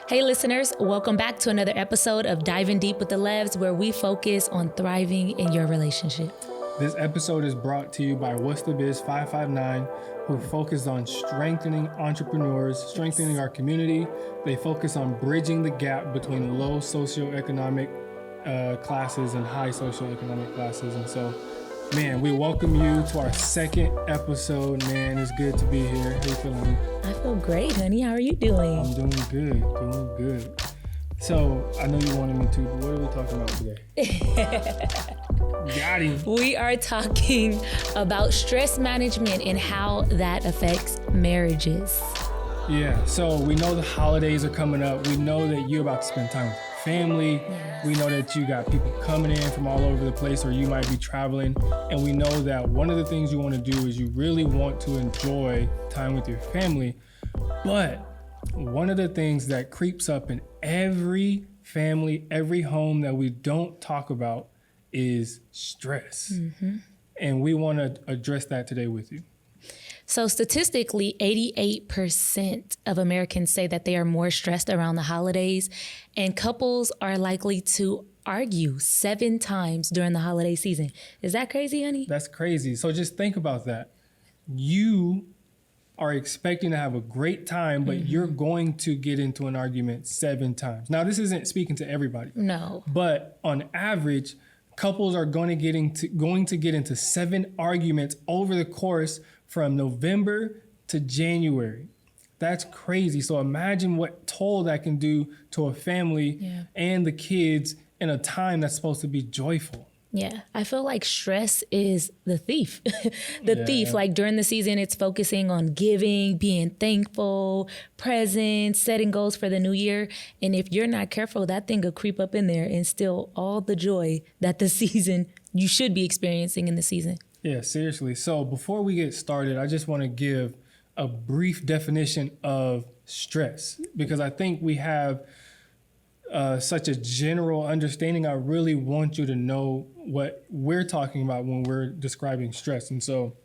Hey listeners, welcome back to another episode of Diving Deep with the Levs, where we focus on thriving in your relationship. This episode is brought to you by What's the Biz 559, who focus on strengthening entrepreneurs, strengthening our community. They focus on bridging the gap between low socioeconomic classes and high socioeconomic classes. And so, man, we welcome you to our second episode. Man, it's good to be here. How you feeling? I feel great, honey. How are you doing? I'm doing good. So, I know you wanted me to, but what are we talking about today? Got him. We are talking about stress management and how that affects marriages. Yeah, so we know the holidays are coming up. We know that you're about to spend time with your family. Yes. We know that you got people coming in from all over the place, or you might be traveling. And we know that one of the things you want to do is you really want to enjoy time with your family. But one of the things that creeps up in every family, every home that we don't talk about is stress. Mm-hmm. And we want to address that today with you. So statistically, 88% of Americans say that they are more stressed around the holidays, and couples are likely to argue 7 times during the holiday season. Is that crazy, honey? That's crazy. So just think about that. You are expecting to have a great time, but you're going to get into an argument 7 times. Now, this isn't speaking to everybody. No. But on average, couples are going to get into 7 arguments over the course from November to January. That's crazy. So imagine what toll that can do to a family and the kids in a time that's supposed to be joyful. Yeah, I feel like stress is the thief. Thief, like during the season, it's focusing on giving, being thankful, present, setting goals for the new year. And if you're not careful, that thing will creep up in there and steal all the joy that the season, you should be experiencing in the season. Yeah, seriously. So before we get started, I just want to give a brief definition of stress, because I think we have such a general understanding. I really want you to know what we're talking about when we're describing stress. And so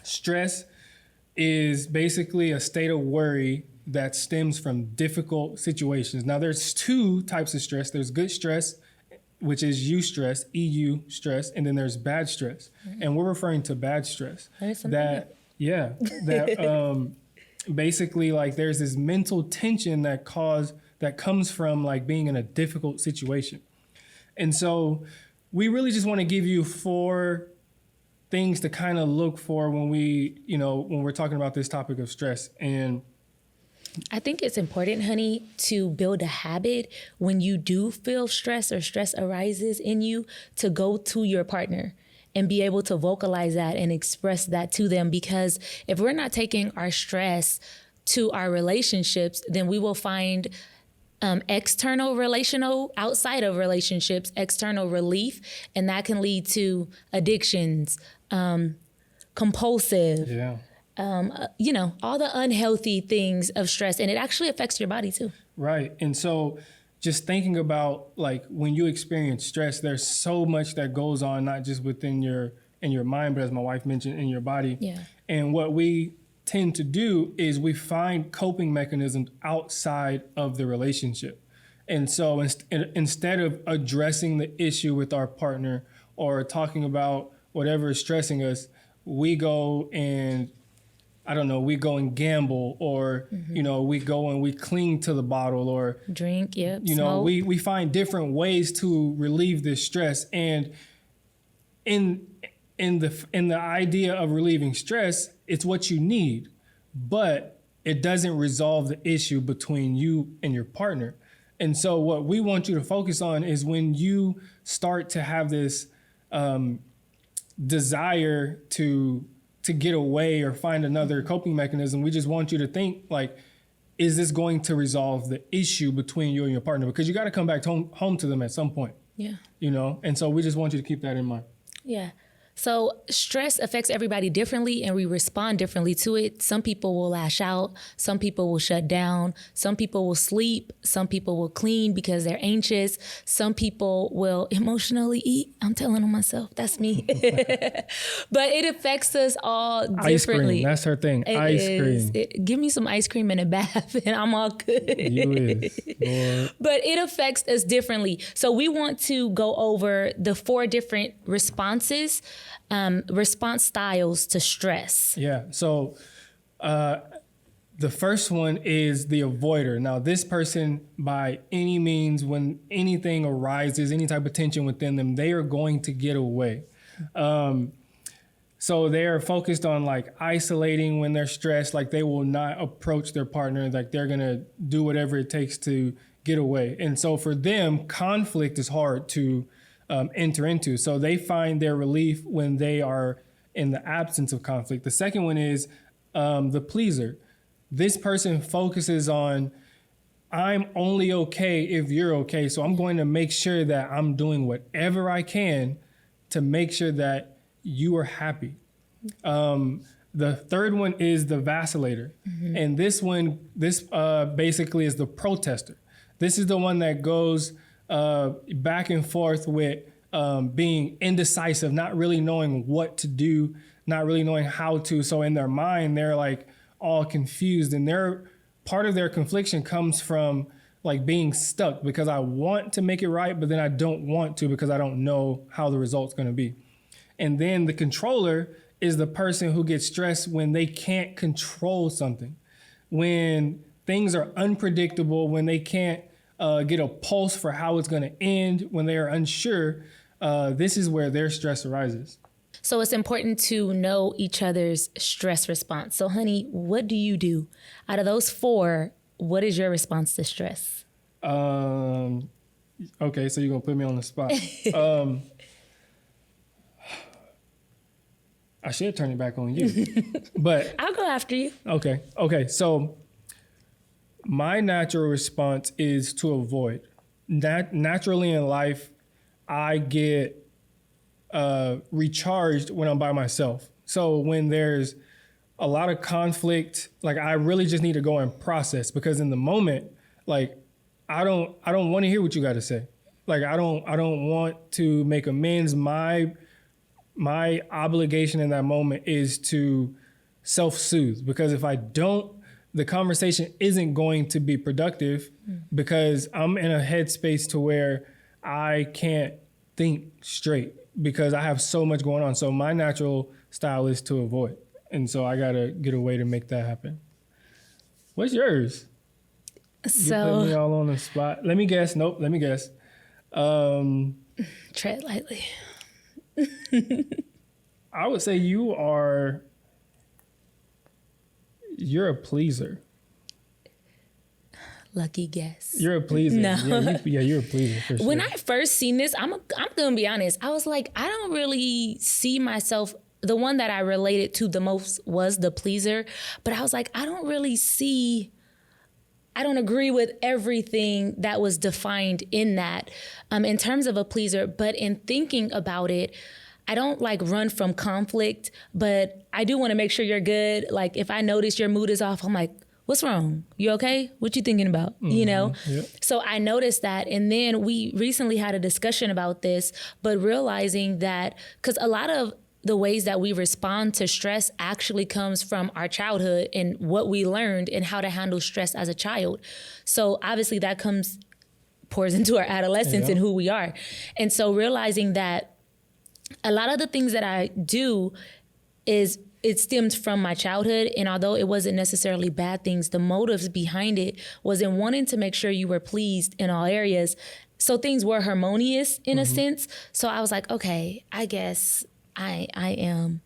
stress is basically a state of worry that stems from difficult situations. Now, there's 2 types of stress. There's good stress, which is eustress, EU stress, and then there's bad stress. Mm-hmm. And we're referring to bad stress. Basically, like, there's this mental tension that comes from like being in a difficult situation. And so we really just want to give you 4 things to kind of look for when we're talking about this topic of stress. And I think it's important, honey, to build a habit when you do feel stress or stress arises in you, to go to your partner and be able to vocalize that and express that to them. Because if we're not taking our stress to our relationships, then we will find outside of relationships, external relief, and that can lead to addictions, compulsive, all the unhealthy things of stress, and it actually affects your body too. Right. And so just thinking about, like, when you experience stress, there's so much that goes on, not just within your mind, but as my wife mentioned, in your body. Yeah. And what we tend to do is we find coping mechanisms outside of the relationship. And so instead of addressing the issue with our partner or talking about whatever is stressing us, we go and gamble, or, we go and we cling to the bottle, or drink, we find different ways to relieve this stress. And in the idea of relieving stress, it's what you need, but it doesn't resolve the issue between you and your partner. And so what we want you to focus on is when you start to have this desire to get away or find another coping mechanism, we just want you to think, like, is this going to resolve the issue between you and your partner? Because you got to come back home to them at some point. Yeah. And so we just want you to keep that in mind. Yeah. So stress affects everybody differently and we respond differently to it. Some people will lash out. Some people will shut down. Some people will sleep. Some people will clean because they're anxious. Some people will emotionally eat. I'm telling on myself, that's me. But it affects us all differently. Ice cream, that's her thing. Ice cream. Give me some ice cream and a bath and I'm all good. You is, Lord. But it affects us differently. So we want to go over the 4 different responses, response styles to stress. Yeah. So the first one is the avoider. Now, this person, by any means, when anything arises, any type of tension within them, they are going to get away. So they are focused on like isolating when they're stressed, like they will not approach their partner, like they're going to do whatever it takes to get away. And so for them, conflict is hard to enter into. So they find their relief when they are in the absence of conflict. The second one is the pleaser. This person focuses on, I'm only okay if you're okay. So I'm going to make sure that I'm doing whatever I can to make sure that you are happy. The third one is the vacillator. Mm-hmm. And this basically is the protester. This is the one that goes back and forth with being indecisive, not really knowing what to do, not really knowing how to. So in their mind, they're like all confused. And part of their confliction comes from like being stuck because I want to make it right, but then I don't want to because I don't know how the result's going to be. And then the controller is the person who gets stressed when they can't control something, when things are unpredictable, when they can't get a pulse for how it's going to end, when they are unsure. This is where their stress arises. So it's important to know each other's stress response. So, honey, what do you do? Out of those 4, what is your response to stress? Okay, so you're going to put me on the spot. I should turn it back on you, but I'll go after you. Okay. So my natural response is to avoid. Naturally in life, I get recharged when I'm by myself. So when there's a lot of conflict, like I really just need to go and process because in the moment, like I don't want to hear what you got to say. Like I don't want to make amends. My obligation in that moment is to self-soothe because if I don't, the conversation isn't going to be productive because I'm in a headspace to where I can't think straight because I have so much going on. So my natural style is to avoid. And so I got to get a way to make that happen. What's yours? So you put me all on the spot. Let me guess. Nope. Let me guess. Tread lightly. I would say you're a pleaser. Lucky guess. You're a pleaser. No. You're a pleaser for sure. When I first seen this, I'm gonna be honest. I was like, I don't really see myself. The one that I related to the most was the pleaser, but I was like, I don't agree with everything that was defined in that in terms of a pleaser. But in thinking about it, I don't like run from conflict, but I do want to make sure you're good. Like if I notice your mood is off, I'm like, what's wrong? You okay? What you thinking about? Mm-hmm. You know? Yep. So I noticed that. And then we recently had a discussion about this, but realizing that, because a lot of the ways that we respond to stress actually comes from our childhood and what we learned and how to handle stress as a child. So obviously that pours into our adolescence and who we are. And so realizing that a lot of the things that I do it stems from my childhood. And although it wasn't necessarily bad things, the motives behind it was in wanting to make sure you were pleased in all areas. So things were harmonious in a sense. So I was like, okay, I guess I am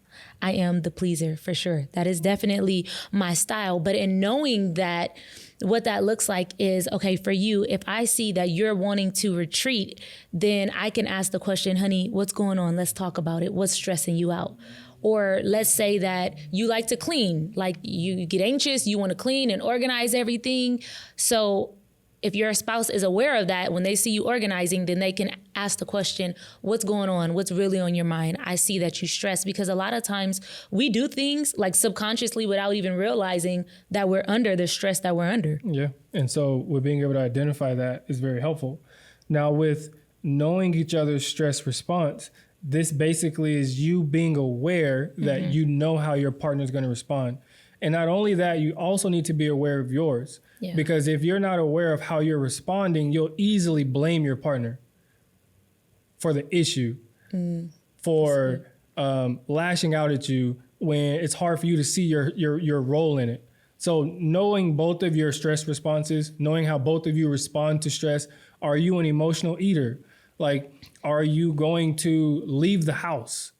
the pleaser for sure. That is definitely my style. But in knowing that, what that looks like is, okay, for you, if I see that you're wanting to retreat, then I can ask the question, honey, what's going on? Let's talk about it. What's stressing you out? Or let's say that you like to clean, like you get anxious, you want to clean and organize everything. So if your spouse is aware of that, when they see you organizing, then they can ask the question, what's going on? What's really on your mind? I see that you stress, because a lot of times we do things like subconsciously without even realizing that we're under the stress that we're under. Yeah. And so with being able to identify that is very helpful. Now, with knowing each other's stress response, this basically is you being aware that you know how your partner is going to respond. And not only that, you also need to be aware of yours. Yeah. Because if you're not aware of how you're responding, you'll easily blame your partner for the issue, for lashing out at you when it's hard for you to see your role in it. So knowing both of your stress responses, knowing how both of you respond to stress. Are you an emotional eater? Like, are you going to leave the house?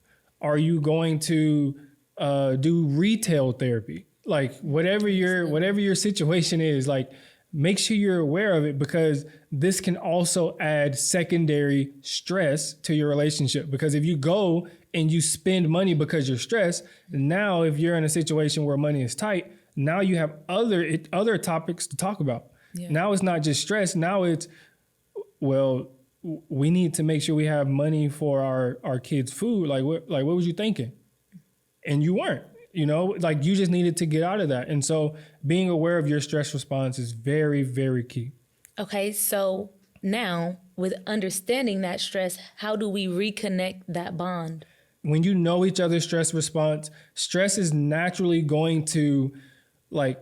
Are you going to do retail therapy? Like whatever your situation is, like make sure you're aware of it, because this can also add secondary stress to your relationship. Because if you go and you spend money because you're stressed, now if you're in a situation where money is tight, now you have other topics to talk about. Yeah. Now it's not just stress. Now it's, well, we need to make sure we have money for our kids' food. Like what was you thinking? And you weren't. Like you just needed to get out of that. And so being aware of your stress response is very, very key. Okay, so now with understanding that stress, how do we reconnect that bond? When you know each other's stress response, stress is naturally going to like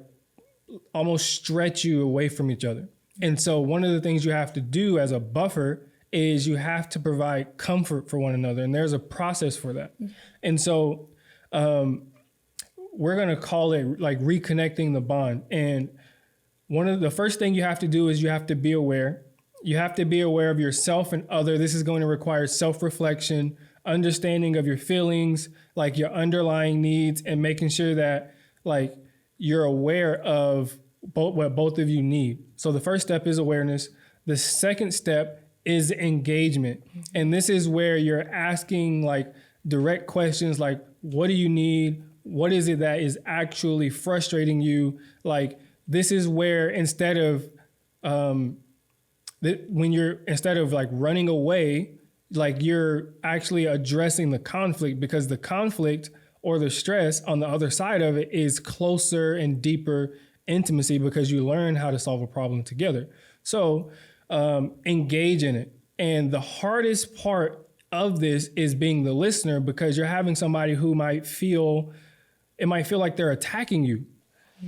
almost stretch you away from each other. And so one of the things you have to do as a buffer is you have to provide comfort for one another. And there's a process for that. And so we're going to call it like reconnecting the bond. And one of the first thing you have to do is you have to be aware. You have to be aware of yourself and other. This is going to require self-reflection, understanding of your feelings, like your underlying needs, and making sure that like you're aware of what both of you need. So the first step is awareness. The second step is engagement. And this is where you're asking like direct questions like, what do you need? What is it that is actually frustrating you? Like, this is where instead of like running away, like you're actually addressing the conflict, because the conflict or the stress on the other side of it is closer and deeper intimacy, because you learn how to solve a problem together. So engage in it. And the hardest part of this is being the listener, because you're having somebody who might feel like they're attacking you.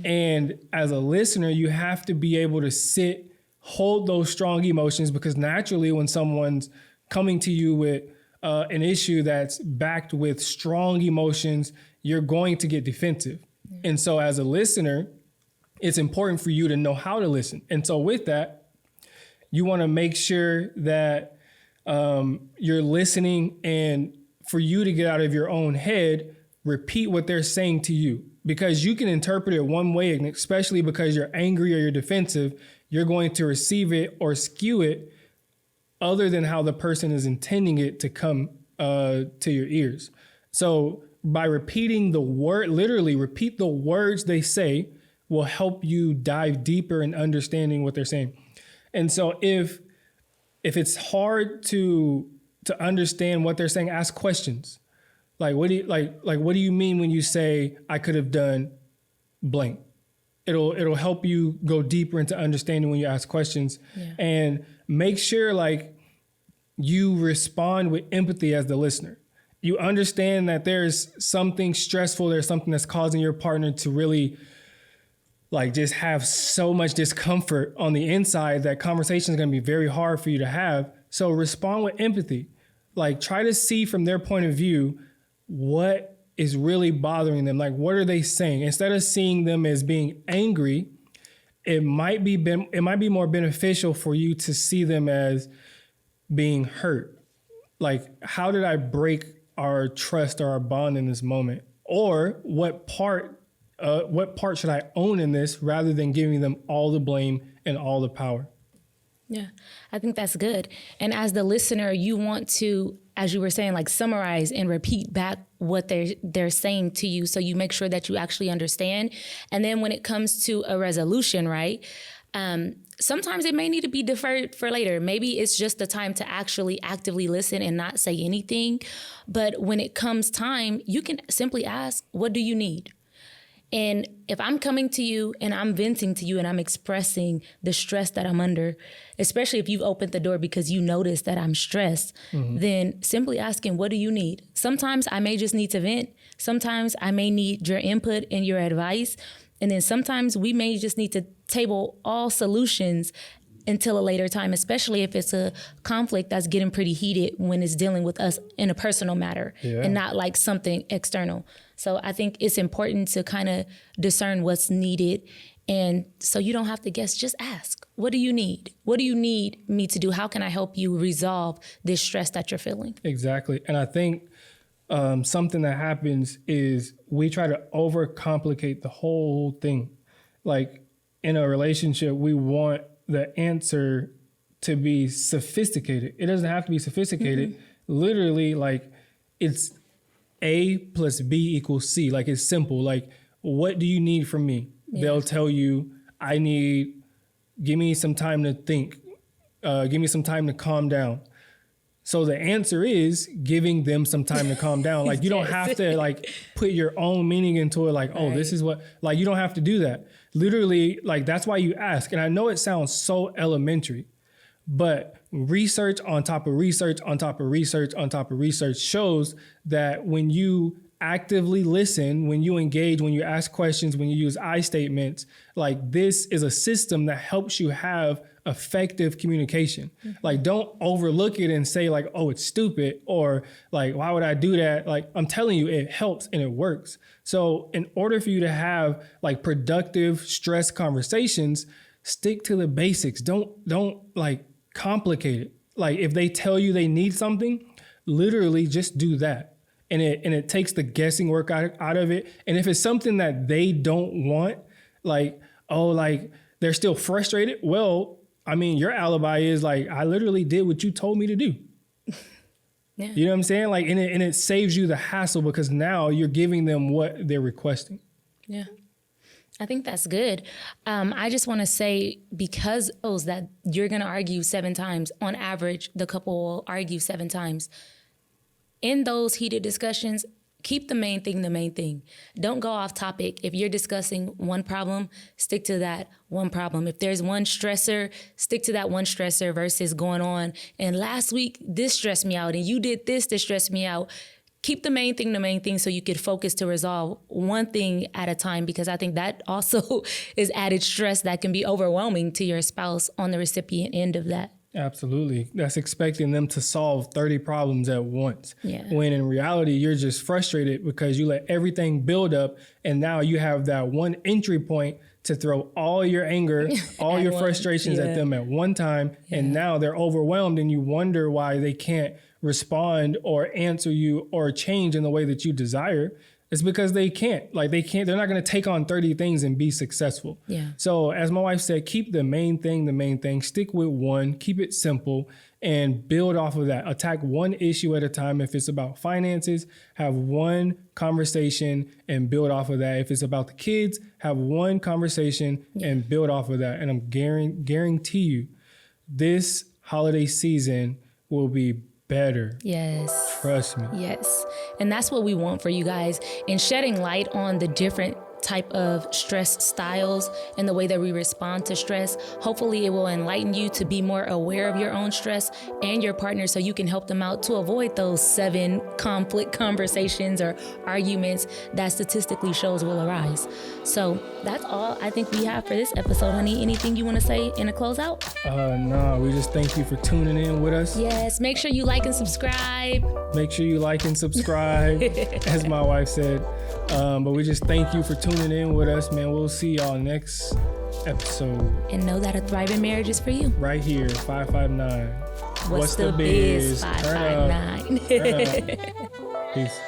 And as a listener, you have to be able to hold those strong emotions, because naturally when someone's coming to you with an issue that's backed with strong emotions, you're going to get defensive. And so as a listener, it's important for you to know how to listen. And so with that, you want to make sure that you're listening, and for you to get out of your own head, repeat what they're saying to you, because you can interpret it one way, and especially because you're angry or you're defensive, you're going to receive it or skew it other than how the person is intending it to come to your ears. So by repeating the word, literally repeat the words they say, will help you dive deeper in understanding what they're saying. And so if it's hard to understand what they're saying, ask questions. Like, what do you mean when you say I could have done blank? It'll help you go deeper into understanding when you ask questions. Yeah. And make sure like you respond with empathy as the listener. You understand that there's something stressful, there's something that's causing your partner to really like just have so much discomfort on the inside that conversation is going to be very hard for you to have. So respond with empathy. Like, try to see from their point of view what is really bothering them. Like, what are they saying? Instead of seeing them as being angry, it might be more beneficial for you to see them as being hurt. Like, how did I break our trust or our bond in this moment? Or what part should I own in this, rather than giving them all the blame and all the power? Yeah, I think that's good. And as the listener, you want to, as you were saying, like summarize and repeat back what they're saying to you, so you make sure that you actually understand. And then when it comes to a resolution, right, Sometimes it may need to be deferred for later. Maybe it's just the time to actually actively listen and not say anything. But when it comes time, you can simply ask, what do you need? And if I'm coming to you and I'm venting to you and I'm expressing the stress that I'm under, especially if you've opened the door because you notice that I'm stressed, then simply asking, what do you need? Sometimes I may just need to vent. Sometimes I may need your input and your advice. And then sometimes we may just need to table all solutions until a later time, especially if it's a conflict that's getting pretty heated when it's dealing with us in a personal matter and not like something external. So I think it's important to kind of discern what's needed. And so you don't have to guess, just ask, what do you need? What do you need me to do? How can I help you resolve this stress that you're feeling? Exactly. And I think something that happens is we try to overcomplicate the whole thing. Like in a relationship, we want the answer to be sophisticated. It doesn't have to be sophisticated. Literally, like it's A plus B equals C. Like it's simple. Like, what do you need from me? They'll tell you, give me some time to think. Give me some time to calm down. So the answer is giving them some time to calm down. Like you don't have to like put your own meaning into it. Like, oh, this is what, like you don't have to do that. Literally, like that's why you ask. And I know it sounds so elementary, but research on top of research on top of research on top of research shows that when you actively listen, when you engage, when you ask questions, when you use I statements, like this is a system that helps you have effective communication. Like don't overlook it and say like, oh, it's stupid, or like, why would I do that? Like I'm telling you, it helps and it works. So in order for you to have like productive stress conversations, stick to the basics. Don't like complicate it. Like if they tell you they need something, literally just do that. And it takes the guessing work out of it. And if it's something that they don't want, like, oh, like they're still frustrated. Well, I mean, your alibi is like, I literally did what you told me to do. You know what I'm saying? Like, and it saves you the hassle because now you're giving them what they're requesting. Yeah. I think that's good. I just want to say, because that you're going to argue 7 times, on average, the couple will argue 7 times. In those heated discussions, keep the main thing the main thing. Don't go off topic. If you're discussing one problem, stick to that one problem. If there's one stressor, stick to that one stressor versus going on. And last week, this stressed me out, and you did this stressed me out. Keep the main thing so you could focus to resolve one thing at a time, because I think that also is added stress that can be overwhelming to your spouse on the recipient end of that. Absolutely. That's expecting them to solve 30 problems at once. Yeah. When in reality, you're just frustrated because you let everything build up, and now you have that one entry point to throw all your anger, all your frustrations at them at one time. And now they're overwhelmed and you wonder why they can't respond or answer you or change in the way that you desire. It's because they can't. Like they're not going to take on 30 things and be successful. Yeah. So as my wife said, keep the main thing, stick with one, keep it simple, and build off of that. Attack one issue at a time. If it's about finances, have one conversation and build off of that. If it's about the kids, have one conversation and build off of that. And I'm guarantee you, this holiday season will be better. Yes. Trust me. Yes. And that's what we want for you guys. And shedding light on the different type of stress styles and the way that we respond to stress. Hopefully it will enlighten you to be more aware of your own stress and your partner, so you can help them out to avoid those 7 conflict conversations or arguments that statistically shows will arise. So that's all I think we have for this episode, honey. Anything you want to say in a closeout? No, we just thank you for tuning in with us. Yes, make sure you like and subscribe. Make sure you like and subscribe, as my wife said. But we just thank you for tuning in with us, man. We'll see y'all next episode. And know that a thriving marriage is for you. Right here, 559. What's the biz? 559. Peace.